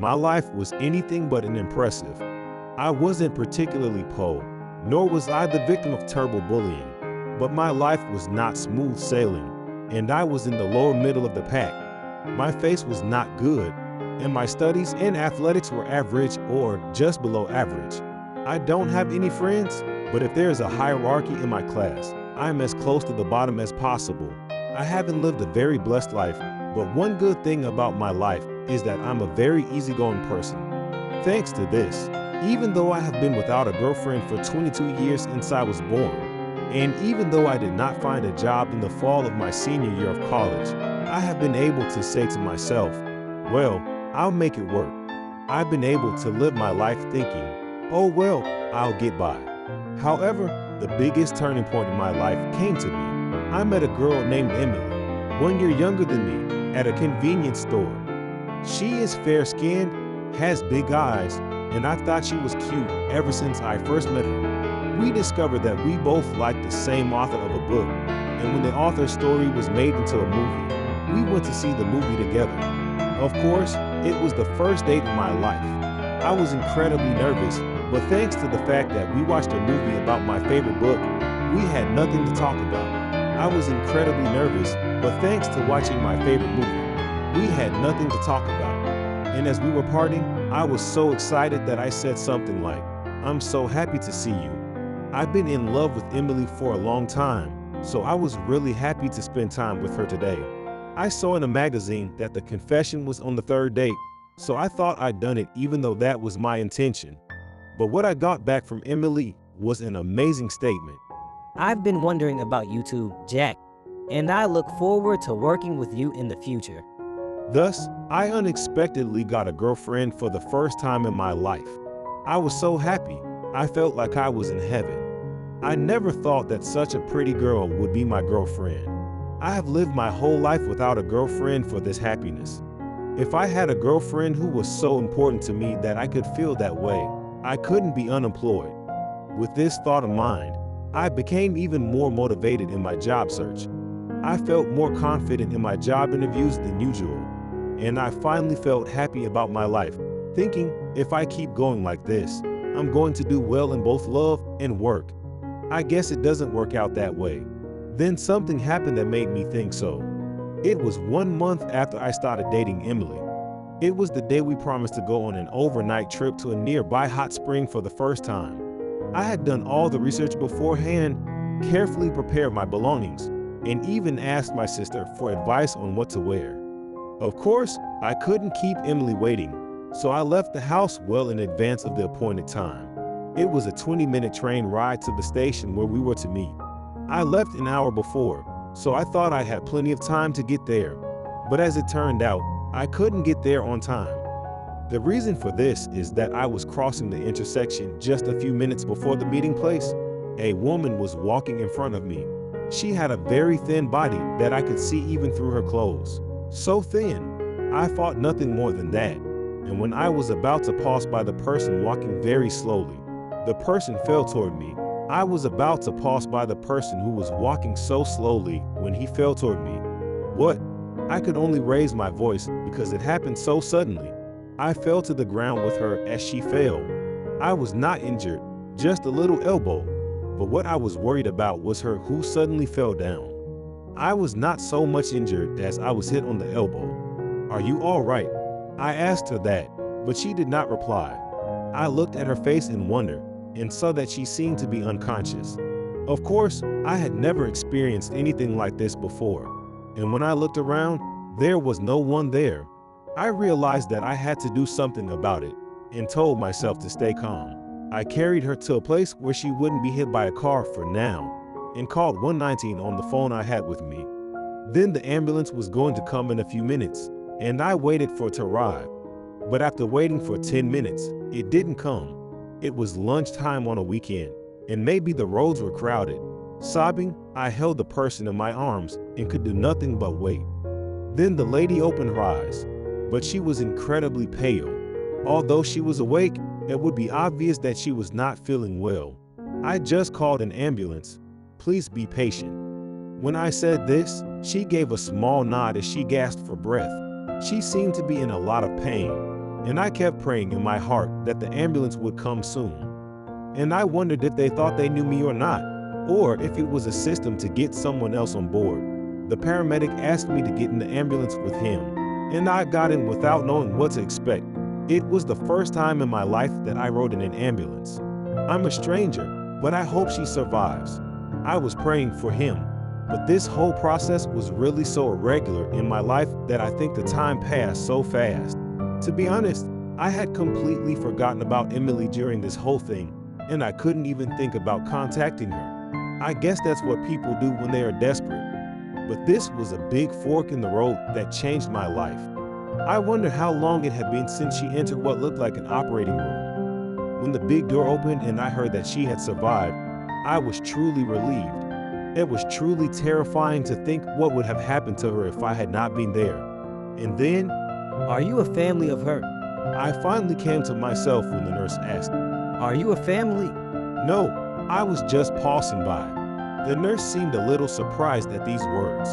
My life was anything but an impressive. I wasn't particularly poor, nor was I the victim of terrible bullying, but my life was not smooth sailing, and I was in the lower middle of the pack. My face was not good, and my studies and athletics were average or just below average. I don't have any friends, but if there is a hierarchy in my class, I'm as close to the bottom as possible. I haven't lived a very blessed life, but one good thing about my life is that I'm a very easygoing person. Thanks to this, even though I have been without a girlfriend for 22 years since I was born, and even though I did not find a job in the fall of my senior year of college, I have been able to say to myself, well, I'll make it work. I've been able to live my life thinking, oh well, I'll get by. However, the biggest turning point in my life came to me. I met a girl named Emily, 1 year younger than me, at a convenience store. She is fair-skinned, has big eyes, and I thought she was cute ever since I first met her. We discovered that we both liked the same author of a book, and when the author's story was made into a movie, we went to see the movie together. Of course, it was the first date of my life. I was incredibly nervous, but thanks to the fact that we watched a movie about my favorite book, we had nothing to talk about. I was incredibly nervous, but thanks to watching my favorite movie, we had nothing to talk about. And as we were parting, I was so excited that I said something like, "I'm so happy to see you." I've been in love with Emily for a long time, so I was really happy to spend time with her today. I saw in a magazine that the confession was on the third date, so I thought I'd done it even though that was my intention. But what I got back from Emily was an amazing statement. I've been wondering about you too, Jack, and I look forward to working with you in the future. Thus, I unexpectedly got a girlfriend for the first time in my life. I was so happy. I felt like I was in heaven. I never thought that such a pretty girl would be my girlfriend. I have lived my whole life without a girlfriend for this happiness. If I had a girlfriend who was so important to me that I could feel that way, I couldn't be unemployed. With this thought in mind, I became even more motivated in my job search. I felt more confident in my job interviews than usual, and I finally felt happy about my life, thinking if I keep going like this, I'm going to do well in both love and work. I guess it doesn't work out that way. Then something happened that made me think so. It was 1 month after I started dating Emily. It was the day we promised to go on an overnight trip to a nearby hot spring for the first time. I had done all the research beforehand, carefully prepared my belongings, and even asked my sister for advice on what to wear. Of course, I couldn't keep Emily waiting, so I left the house well in advance of the appointed time. It was a 20-minute train ride to the station where we were to meet. I left an hour before, so I thought I had plenty of time to get there. But as it turned out, I couldn't get there on time. The reason for this is that I was crossing the intersection just a few minutes before the meeting place. A woman was walking in front of me. She had a very thin body that I could see even through her clothes. So thin, I thought nothing more than that. And when I was about to pass by the person walking very slowly, the person fell toward me. I was about to pass by the person who was walking so slowly when he fell toward me. What? I could only raise my voice because it happened so suddenly. I fell to the ground with her as she fell. I was not injured, just a little elbow. But what I was worried about was her who suddenly fell down. I was not so much injured as I was hit on the elbow. "Are you all right?" I asked her that, but she did not reply. I looked at her face in wonder and saw that she seemed to be unconscious. Of course, I had never experienced anything like this before, and when I looked around, there was no one there. I realized that I had to do something about it and told myself to stay calm. I carried her to a place where she wouldn't be hit by a car for now and called 119 on the phone I had with me. Then the ambulance was going to come in a few minutes, and I waited for it to arrive. But after waiting for 10 minutes, it didn't come. It was lunchtime on a weekend, and maybe the roads were crowded. Sobbing, I held the person in my arms and could do nothing but wait. Then the lady opened her eyes, but she was incredibly pale. Although she was awake, it would be obvious that she was not feeling well. I just called an ambulance. Please be patient. When I said this, she gave a small nod as she gasped for breath. She seemed to be in a lot of pain. and I kept praying in my heart that the ambulance would come soon. And I wondered if they thought they knew me or not, or if it was a system to get someone else on board. The paramedic asked me to get in the ambulance with him, and I got in without knowing what to expect. It was the first time in my life that I rode in an ambulance. I'm a stranger, but I hope she survives. I was praying for him, but this whole process was really so irregular in my life that I think the time passed so fast. To be honest, I had completely forgotten about Emily during this whole thing, and I couldn't even think about contacting her. I guess that's what people do when they are desperate. But this was a big fork in the road that changed my life. I wondered how long it had been since she entered what looked like an operating room. When the big door opened and I heard that she had survived, I was truly relieved. It was truly terrifying to think what would have happened to her if I had not been there. And then, Are you a family of her? I finally came to myself when the nurse asked. Are you a family? No, I was just passing by. The nurse seemed a little surprised at these words.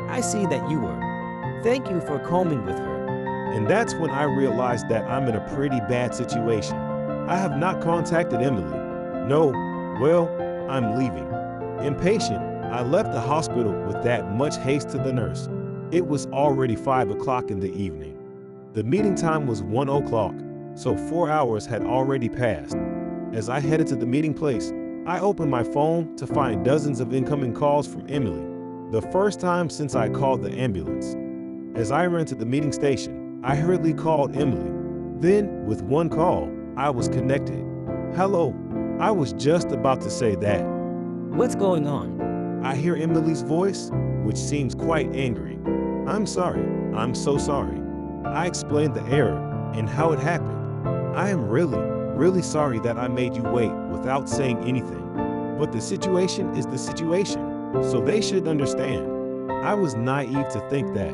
I see that you were. Thank you for coming with her. And that's when I realized that I'm in a pretty bad situation. I have not contacted Emily. No, well, I'm leaving. Impatient, I left the hospital with that much haste to the nurse. It was already 5 o'clock in the evening. The meeting time was 1 o'clock, so 4 hours had already passed. As I headed to the meeting place, I opened my phone to find dozens of incoming calls from Emily, the first time since I called the ambulance. As I ran to the meeting station, I hurriedly called Emily. Then, with one call, I was connected. Hello, I was just about to say that. What's going on? I hear Emily's voice, which seems quite angry. I'm sorry, I'm so sorry. I explained the error and how it happened. I am really sorry that I made you wait without saying anything. But the situation is the situation, so they should understand. I was naive to think that.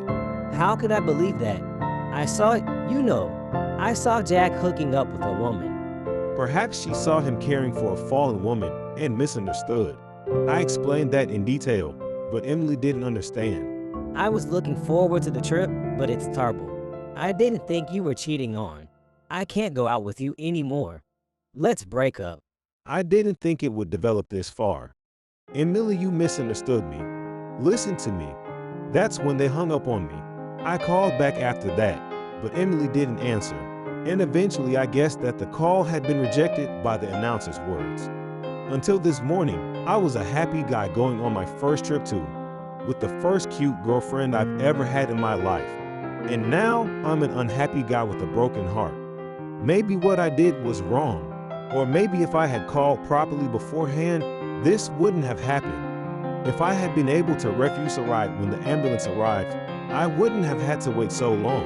How could I believe that? I saw Jack hooking up with a woman. Perhaps she saw him caring for a fallen woman and misunderstood. I explained that in detail, but Emily didn't understand. I was looking forward to the trip, but it's terrible. I didn't think you were cheating on. I can't go out with you anymore. Let's break up. I didn't think it would develop this far. Emily, you misunderstood me. Listen to me. That's when they hung up on me. I called back after that, but Emily didn't answer. And eventually I guessed that the call had been rejected by the announcer's words. Until this morning, I was a happy guy going on my first trip too, with the first cute girlfriend I've ever had in my life. And now I'm an unhappy guy with a broken heart. Maybe what I did was wrong, or maybe if I had called properly beforehand, this wouldn't have happened. If I had been able to refuse a ride when the ambulance arrived, I wouldn't have had to wait so long.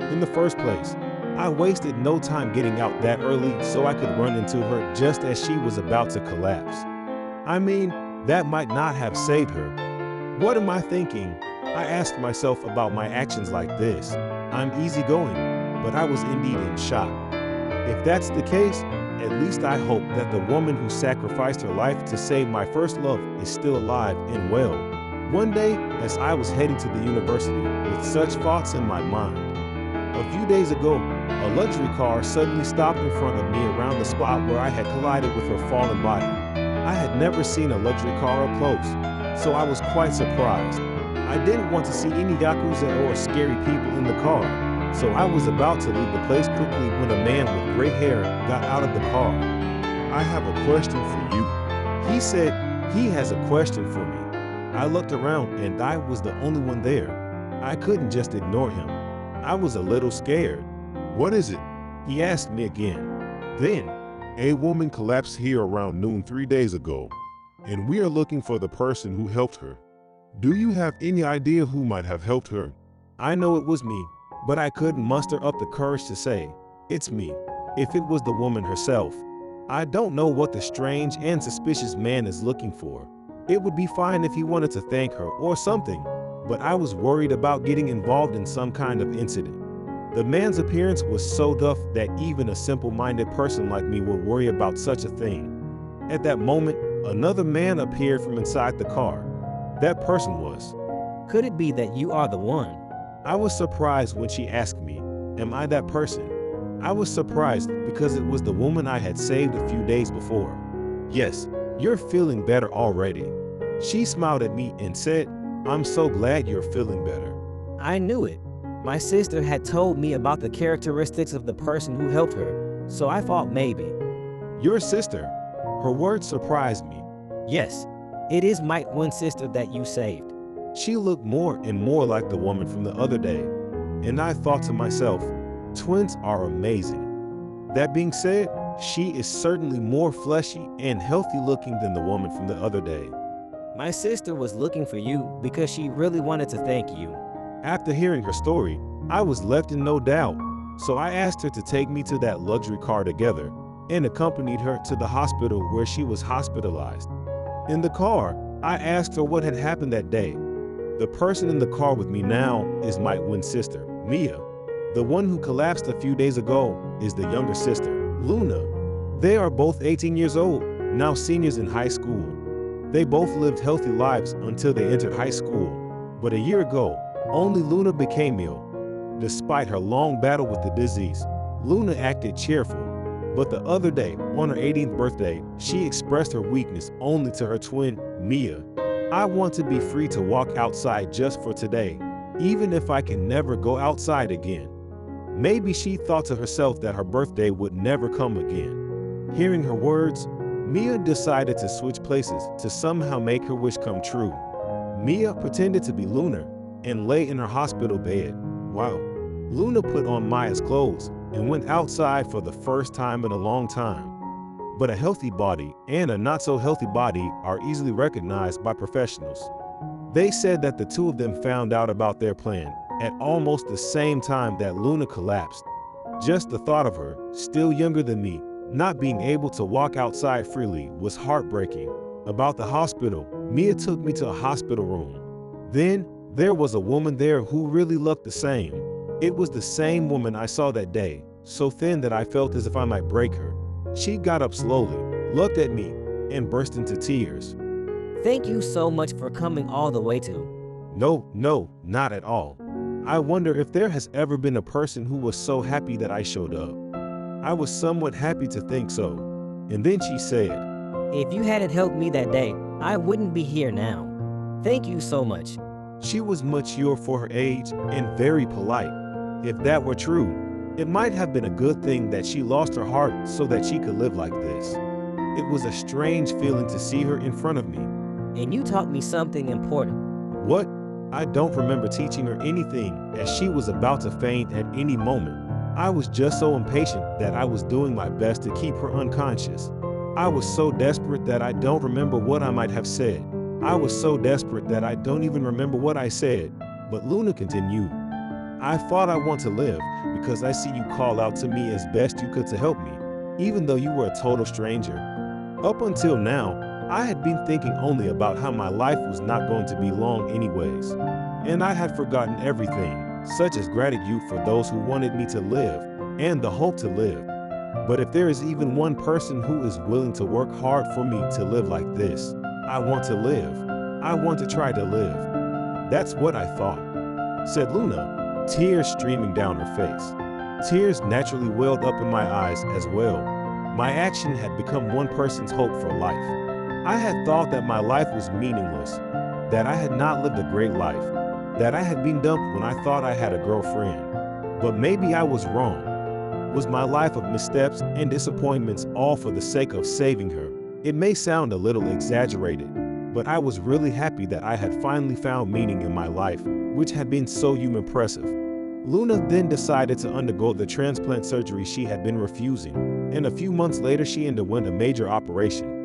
In the first place, I wasted no time getting out that early so I could run into her just as she was about to collapse. I mean, that might not have saved her. What am I thinking? I asked myself about my actions like this. I'm easygoing, but I was indeed in shock. If that's the case, at least I hope that the woman who sacrificed her life to save my first love is still alive and well. One day, as I was heading to the university with such thoughts in my mind, a few days ago, a luxury car suddenly stopped in front of me around the spot where I had collided with her fallen body. I had never seen a luxury car up close, so I was quite surprised. I didn't want to see any yakuza or scary people in the car, so I was about to leave the place quickly when a man with gray hair got out of the car. I have a question for you. He said he has a question for me. I looked around and I was the only one there. I couldn't just ignore him. I was a little scared. What is it? He asked me again. Then, A woman collapsed here around noon 3 days ago, and we are looking for the person who helped her. Do you have any idea who might have helped her? I know it was me, but I couldn't muster up the courage to say, it's me, if it was the woman herself. I don't know what the strange and suspicious man is looking for. It would be fine if he wanted to thank her or something, but I was worried about getting involved in some kind of incident. The man's appearance was so tough that even a simple-minded person like me would worry about such a thing. At that moment, another man appeared from inside the car. That person was. Could it be that you are the one? I was surprised when she asked me, am I that person? I was surprised because it was the woman I had saved a few days before. "Yes, you're feeling better already." She smiled at me and said, "I'm so glad you're feeling better." I knew it. My sister had told me about the characteristics of the person who helped her, so I thought maybe. "Your sister?" Her words surprised me. Yes, it is my twin sister that you saved. She looked more and more like the woman from the other day, and I thought to myself, twins are amazing. That being said, she is certainly more fleshy and healthy looking than the woman from the other day. My sister was looking for you because she really wanted to thank you. After hearing her story, I was left in no doubt, so I asked her to take me to that luxury car together and accompanied her to the hospital where she was hospitalized. In the car, I asked her what had happened that day. The person in the car with me now is my twin sister, Mia. The one who collapsed a few days ago is the younger sister, Luna. They are both 18 years old, now seniors in high school. They both lived healthy lives until they entered high school, but a year ago, only Luna became ill. Despite her long battle with the disease, Luna acted cheerful. But the other day, on her 18th birthday, she expressed her weakness only to her twin, Mia. "I want to be free to walk outside just for today, even if I can never go outside again." Maybe she thought to herself that her birthday would never come again. Hearing her words, Mia decided to switch places to somehow make her wish come true. Mia pretended to be Luna and lay in her hospital bed. Wow. Luna put on Maya's clothes and went outside for the first time in a long time. But a healthy body and a not-so-healthy body are easily recognized by professionals. They said that the two of them found out about their plan at almost the same time that Luna collapsed. Just the thought of her, still younger than me, not being able to walk outside freely was heartbreaking. About the hospital, Mia took me to a hospital room. Then, there was a woman there who really looked the same. It was the same woman I saw that day, so thin that I felt as if I might break her. She got up slowly, looked at me, and burst into tears. Thank you so much for coming all the way to. No, not at all. I wonder if there has ever been a person who was so happy that I showed up. I was somewhat happy to think so. And then she said, If you hadn't helped me that day, I wouldn't be here now. Thank you so much. She was mature for her age and very polite. If that were true, it might have been a good thing that she lost her heart so that she could live like this. It was a strange feeling to see her in front of me. And you taught me something important. What? I don't remember teaching her anything, as she was about to faint at any moment. I was just so impatient that I was doing my best to keep her unconscious. I was so desperate that I don't remember what I might have said. I was so desperate that I don't even remember what I said. But Luna continued. I thought I want to live because I see you call out to me as best you could to help me, even though you were a total stranger. Up until now, I had been thinking only about how my life was not going to be long anyways. And I had forgotten everything, such as gratitude for those who wanted me to live and the hope to live. But if there is even one person who is willing to work hard for me to live like this, I want to live. I want to try to live. That's what I thought, said Luna, tears streaming down her face. Tears naturally welled up in my eyes as well. My action had become one person's hope for life. I had thought that my life was meaningless, that I had not lived a great life, that I had been dumped when I thought I had a girlfriend. But maybe I was wrong. Was my life of missteps and disappointments all for the sake of saving her? It may sound a little exaggerated, but I was really happy that I had finally found meaning in my life, which had been so impressive. Luna then decided to undergo the transplant surgery she had been refusing, and a few months later she underwent a major operation.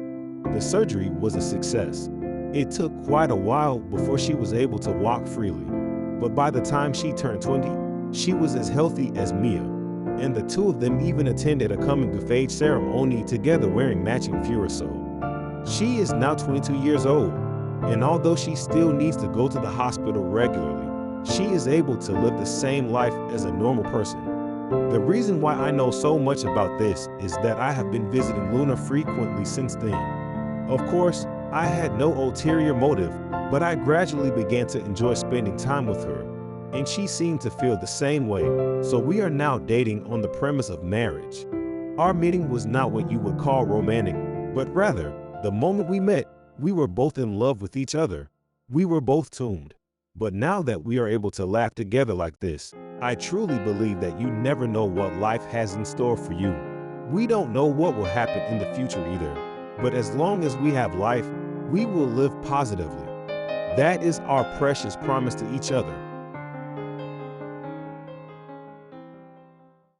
The surgery was a success. It took quite a while before she was able to walk freely, but by the time she turned 20, she was as healthy as Mia, and the two of them even attended a coming-of-age ceremony together wearing matching furosol. She is now 22 years old, and although she still needs to go to the hospital regularly, she is able to live the same life as a normal person. The reason why I know so much about this is that I have been visiting Luna frequently since then. Of course, I had no ulterior motive, but I gradually began to enjoy spending time with her. and she seemed to feel the same way, so we are now dating on the premise of marriage. Our meeting was not what you would call romantic, but rather, the moment we met, we were both in love with each other. We were both tuned. But now that we are able to laugh together like this, I truly believe that you never know what life has in store for you. We don't know what will happen in the future either, but as long as we have life, we will live positively. That is our precious promise to each other.